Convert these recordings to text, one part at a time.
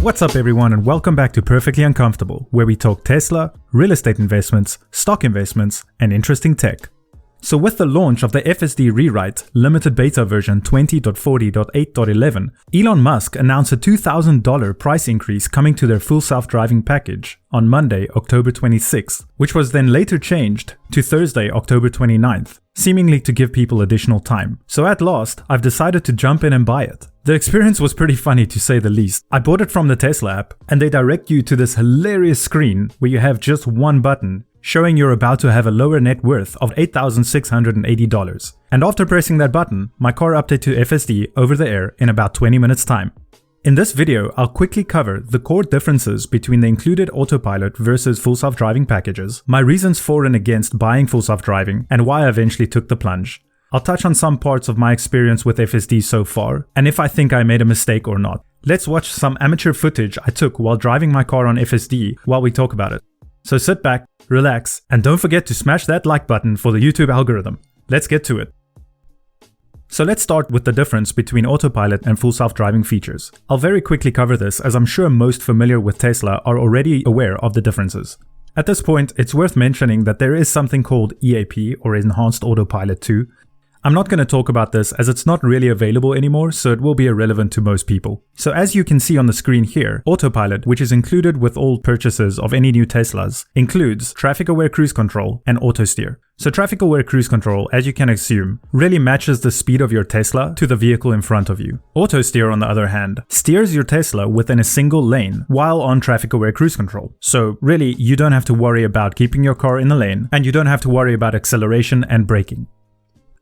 What's up everyone, and welcome back to Perfectly Uncomfortable, where we talk Tesla, real estate investments, stock investments, and interesting tech. So with the launch of the FSD rewrite, limited beta version 20.40.8.11, Elon Musk announced a $2,000 price increase coming to their full self-driving package on Monday, October 26th, which was then later changed to Thursday, October 29th, seemingly to give people additional time. So at last, I've decided to jump in and buy it. The experience was pretty funny to say the least. I bought it from the Tesla app, and they direct you to this hilarious screen where you have just one button showing you're about to have a lower net worth of $8,680. And after pressing that button, my car updated to FSD over the air in about 20 minutes time. In this video, I'll quickly cover the core differences between the included Autopilot versus full self-driving packages, my reasons for and against buying full self-driving, and why I eventually took the plunge. I'll touch on some parts of my experience with FSD so far, and if I think I made a mistake or not. Let's watch some amateur footage I took while driving my car on FSD while we talk about it. So sit back, relax, and don't forget to smash that like button for the YouTube algorithm. Let's get to it. So let's start with the difference between Autopilot and full self-driving features. I'll very quickly cover this, as I'm sure most familiar with Tesla are already aware of the differences. At this point, it's worth mentioning that there is something called EAP, or Enhanced Autopilot 2. I'm not going to talk about this as it's not really available anymore, so it will be irrelevant to most people. So as you can see on the screen here, Autopilot, which is included with all purchases of any new Teslas, includes traffic-aware cruise control and auto steer. So traffic-aware cruise control, as you can assume, really matches the speed of your Tesla to the vehicle in front of you. Auto steer, on the other hand, steers your Tesla within a single lane while on traffic-aware cruise control. So really, you don't have to worry about keeping your car in the lane, and you don't have to worry about acceleration and braking.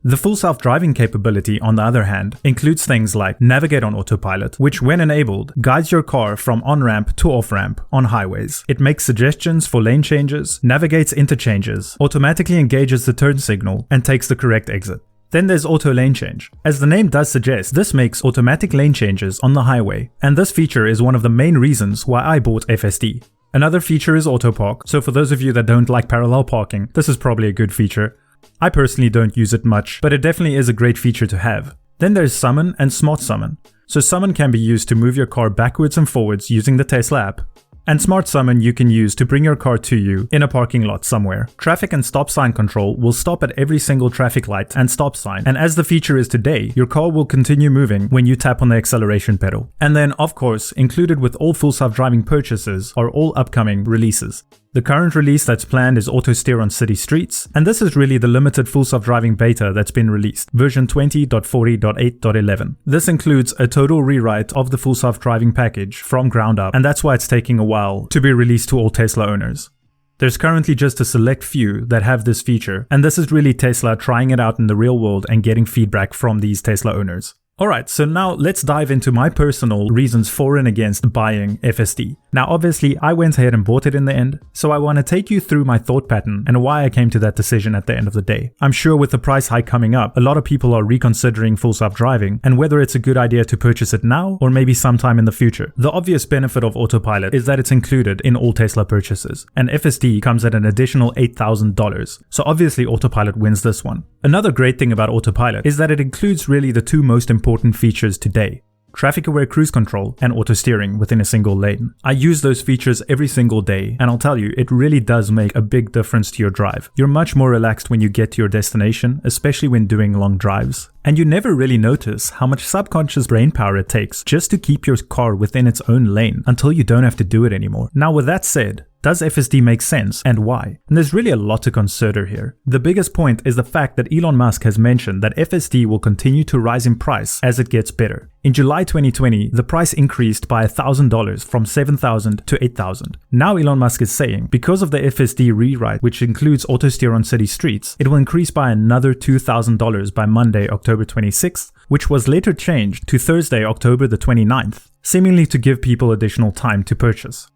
The full self-driving capability, on the other hand, includes things like Navigate on Autopilot, which when enabled, guides your car from on-ramp to off-ramp on highways. It makes suggestions for lane changes, navigates interchanges, automatically engages the turn signal, and takes the correct exit. Then there's Auto Lane Change. As the name does suggest, this makes automatic lane changes on the highway, and this feature is one of the main reasons why I bought FSD. Another feature is Auto Park, so for those of you that don't like parallel parking, this is probably a good feature. I personally don't use it much, but it definitely is a great feature to have. Then there's Summon and Smart Summon. So Summon can be used to move your car backwards and forwards using the Tesla app. And Smart Summon you can use to bring your car to you in a parking lot somewhere. Traffic and stop sign control will stop at every single traffic light and stop sign, and as the feature is today, your car will continue moving when you tap on the acceleration pedal. And then, of course, included with all full self-driving purchases are all upcoming releases. The current release that's planned is Auto Steer on city streets, and this is really the limited full self-driving beta that's been released, version 20.40.8.11. This includes a total rewrite of the full self-driving package from ground up, and that's why it's taking a while to be released to all Tesla owners. There's currently just a select few that have this feature, and this is really Tesla trying it out in the real world and getting feedback from these Tesla owners. Alright, so now let's dive into my personal reasons for and against buying FSD. Now obviously I went ahead and bought it in the end, so I want to take you through my thought pattern and why I came to that decision at the end of the day. I'm sure with the price hike coming up, a lot of people are reconsidering full self-driving and whether it's a good idea to purchase it now or maybe sometime in the future. The obvious benefit of Autopilot is that it's included in all Tesla purchases, and FSD comes at an additional $8,000, so obviously Autopilot wins this one. Another great thing about Autopilot is that it includes really the two most important features today: traffic-aware cruise control and auto steering within a single lane. I use those features every single day, and I'll tell you, it really does make a big difference to your drive. You're much more relaxed when you get to your destination, especially when doing long drives. And you never really notice how much subconscious brain power it takes just to keep your car within its own lane until you don't have to do it anymore. Now with that said, does FSD make sense, and why? And there's really a lot to consider here. The biggest point is the fact that Elon Musk has mentioned that FSD will continue to rise in price as it gets better. In July 2020, the price increased by $1,000 from $7,000 to $8,000. Now Elon Musk is saying, because of the FSD rewrite, which includes auto steer on city streets, it will increase by another $2,000 by Monday, October 26th, which was later changed to Thursday, October the 29th, seemingly to give people additional time to purchase.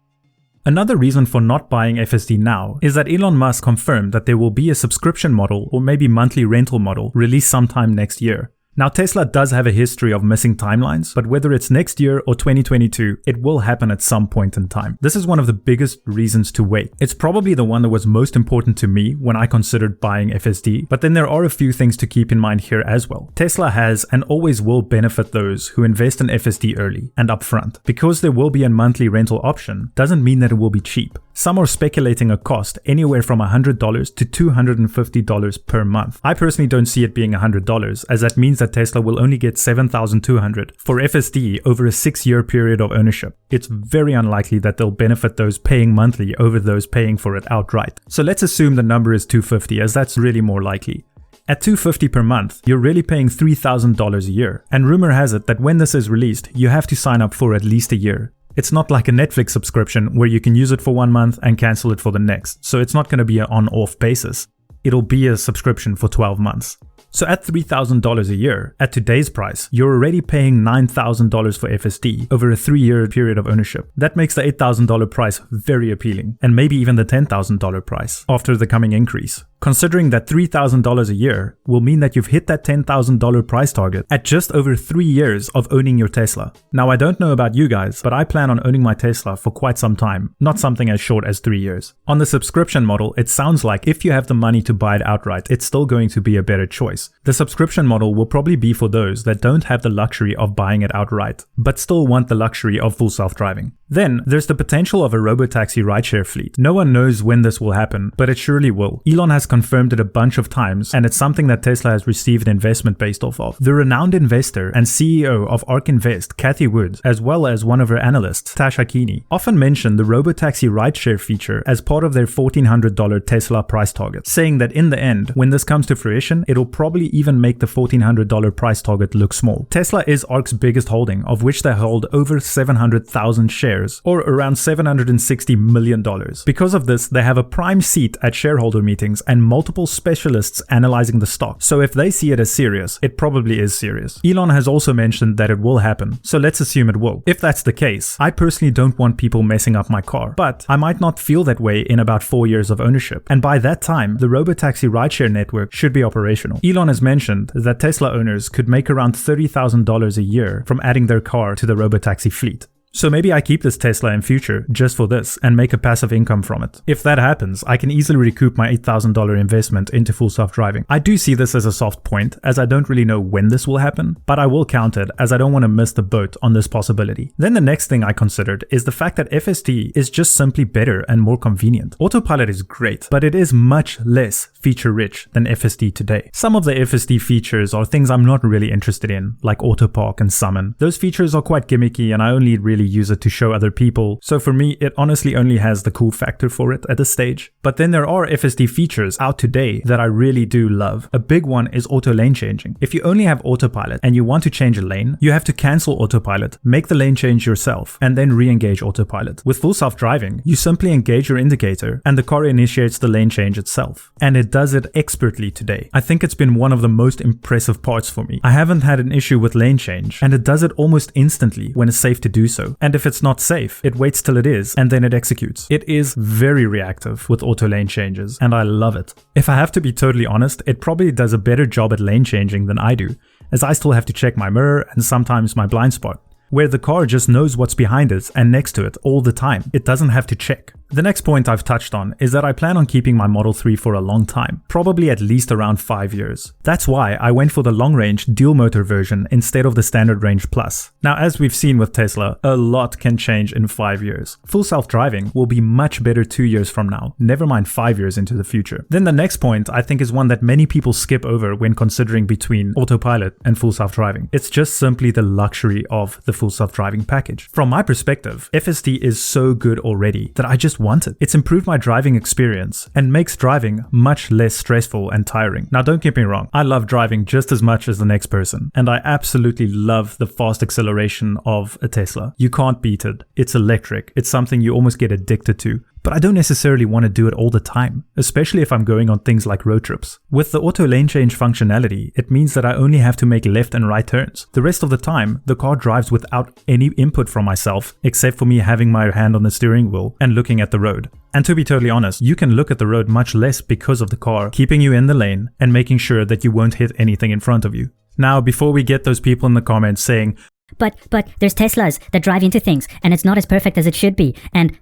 Another reason for not buying FSD now is that Elon Musk confirmed that there will be a subscription model or maybe monthly rental model released sometime next year. Now, Tesla does have a history of missing timelines, but whether it's next year or 2022, it will happen at some point in time. This is one of the biggest reasons to wait. It's probably the one that was most important to me when I considered buying FSD, but then there are a few things to keep in mind here as well. Tesla has and always will benefit those who invest in FSD early and upfront. Because there will be a monthly rental option doesn't mean that it will be cheap. Some are speculating a cost anywhere from $100 to $250 per month. I personally don't see it being $100, as that means that Tesla will only get $7,200 for FSD over a 6-year period of ownership. It's very unlikely that they'll benefit those paying monthly over those paying for it outright. So let's assume the number is $250, as that's really more likely. At $250 per month, you're really paying $3,000 a year. And rumor has it that when this is released, you have to sign up for at least a year. It's not like a Netflix subscription where you can use it for 1 month and cancel it for the next. So it's not going to be an on-off basis. It'll be a subscription for 12 months. So at $3,000 a year, at today's price, you're already paying $9,000 for FSD over a 3-year period of ownership. That makes the $8,000 price very appealing, and maybe even the $10,000 price after the coming increase. Considering that $3,000 a year will mean that you've hit that $10,000 price target at just over 3 years of owning your Tesla. Now, I don't know about you guys, but I plan on owning my Tesla for quite some time, not something as short as 3 years. On the subscription model, it sounds like if you have the money to buy it outright, it's still going to be a better choice. The subscription model will probably be for those that don't have the luxury of buying it outright, but still want the luxury of full self-driving. Then, there's the potential of a robotaxi rideshare fleet. No one knows when this will happen, but it surely will. Elon has confirmed it a bunch of times, and it's something that Tesla has received investment based off of. The renowned investor and CEO of ARK Invest, Cathie Wood, as well as one of her analysts, Tasha Keeney, often mention the robotaxi rideshare feature as part of their $1,400 Tesla price target, saying that in the end, when this comes to fruition, it'll probably even make the $1,400 price target look small. Tesla is ARK's biggest holding, of which they hold over 700,000 shares, or around $760 million. Because of this, they have a prime seat at shareholder meetings and multiple specialists analyzing the stock. So if they see it as serious, it probably is serious. Elon has also mentioned that it will happen, so let's assume it will. If that's the case, I personally don't want people messing up my car, but I might not feel that way in about 4 years of ownership. And by that time, the robotaxi rideshare network should be operational. Elon has mentioned that Tesla owners could make around $30,000 a year from adding their car to the robotaxi fleet. So maybe I keep this Tesla in future just for this and make a passive income from it. If that happens, I can easily recoup my $8,000 investment into full self-driving. I do see this as a soft point, as I don't really know when this will happen, but I will count it as I don't want to miss the boat on this possibility. Then the next thing I considered is the fact that FSD is just simply better and more convenient. Autopilot is great, but it is much less feature-rich than FSD today. Some of the FSD features are things I'm not really interested in, like auto park and summon. Those features are quite gimmicky and I only really use it to show other people, so for me it honestly only has the cool factor for it at this stage. But then there are FSD features out today that I really do love. A big one is auto lane changing. If you only have autopilot and you want to change a lane, you have to cancel autopilot, make the lane change yourself, and then re-engage autopilot. With full self-driving, you simply engage your indicator and the car initiates the lane change itself. And it does it expertly today. I think it's been one of the most impressive parts for me. I haven't had an issue with lane change, and it does it almost instantly when it's safe to do so. And if it's not safe, it waits till it is, and then it executes. It is very reactive with auto lane changes, and I love it. If I have to be totally honest, it probably does a better job at lane changing than I do, as I still have to check my mirror and sometimes my blind spot, where the car just knows what's behind it and next to it all the time. It doesn't have to check. The next point I've touched on is that I plan on keeping my Model 3 for a long time, probably at least around 5 years. That's why I went for the long-range dual-motor version instead of the standard range plus. Now, as we've seen with Tesla, a lot can change in 5 years. Full self-driving will be much better 2 years from now, never mind 5 years into the future. Then the next point I think is one that many people skip over when considering between autopilot and full self-driving. It's just simply the luxury of the full self-driving package. From my perspective, FSD is so good already that I just want it. It's improved my driving experience and makes driving much less stressful and tiring. Now, don't get me wrong, I love driving just as much as the next person, and I absolutely love the fast acceleration of a Tesla. You can't beat it. It's electric. It's something you almost get addicted to. But I don't necessarily want to do it all the time, especially if I'm going on things like road trips. With the auto lane change functionality, it means that I only have to make left and right turns. The rest of the time, the car drives without any input from myself, except for me having my hand on the steering wheel and looking at the road. And to be totally honest, you can look at the road much less because of the car keeping you in the lane and making sure that you won't hit anything in front of you. Now, before we get those people in the comments saying, But there's Teslas that drive into things, and it's not as perfect as it should be, and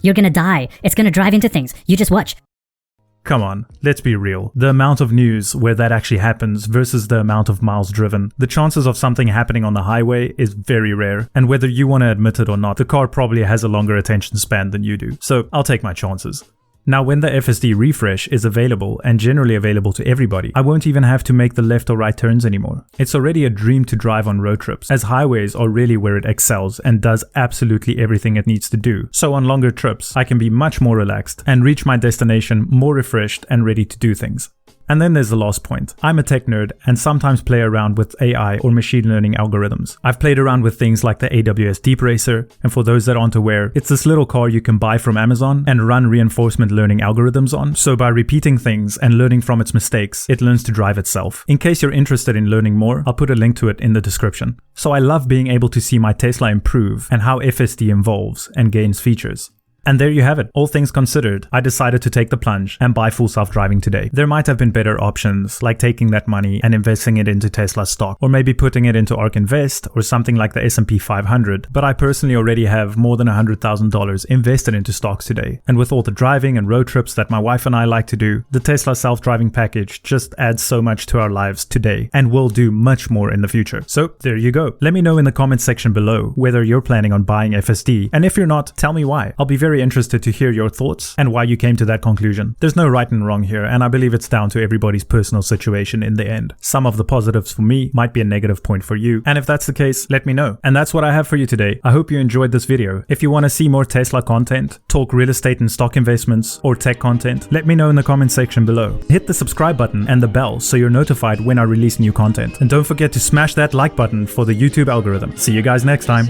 you're gonna die. It's gonna drive into things. You just watch. come on, let's be real. The amount of news where that actually happens versus the amount of miles driven. The chances of something happening on the highway is very rare, and whether you want to admit it or not, the car probably has a longer attention span than you do. So I'll take my chances. Now, when the FSD refresh is available and generally available to everybody, I won't even have to make the left or right turns anymore. It's already a dream to drive on road trips, as highways are really where it excels and does absolutely everything it needs to do. So on longer trips, I can be much more relaxed and reach my destination more refreshed and ready to do things. And then there's the last point. I'm a tech nerd and sometimes play around with AI or machine learning algorithms. I've played around with things like the AWS Deep Racer, and for those that aren't aware, it's this little car you can buy from Amazon and run reinforcement learning algorithms on. So by repeating things and learning from its mistakes, it learns to drive itself. In case you're interested in learning more, I'll put a link to it in the description. So I love being able to see my Tesla improve and how FSD evolves and gains features. And there you have it. All things considered, I decided to take the plunge and buy full self-driving today. There might have been better options, like taking that money and investing it into Tesla stock, or maybe putting it into ARK Invest or something like the S&P 500. But I personally already have more than $100,000 invested into stocks today. And with all the driving and road trips that my wife and I like to do, the Tesla self-driving package just adds so much to our lives today and will do much more in the future. So there you go. Let me know in the comments section below whether you're planning on buying FSD, and if you're not, tell me why. I'll be very interested to hear your thoughts and why you came to that conclusion. There's no right and wrong here, and I believe it's down to everybody's personal situation in the end. Some of the positives for me might be a negative point for you, and if that's the case, let me know. And that's what I have for you today. I hope you enjoyed this video. If you want to see more Tesla content, talk real estate and stock investments, or tech content, let me know in the comment section below. Hit the subscribe button and the bell so you're notified when I release new content. And don't forget to smash that like button for the YouTube algorithm. See you guys next time.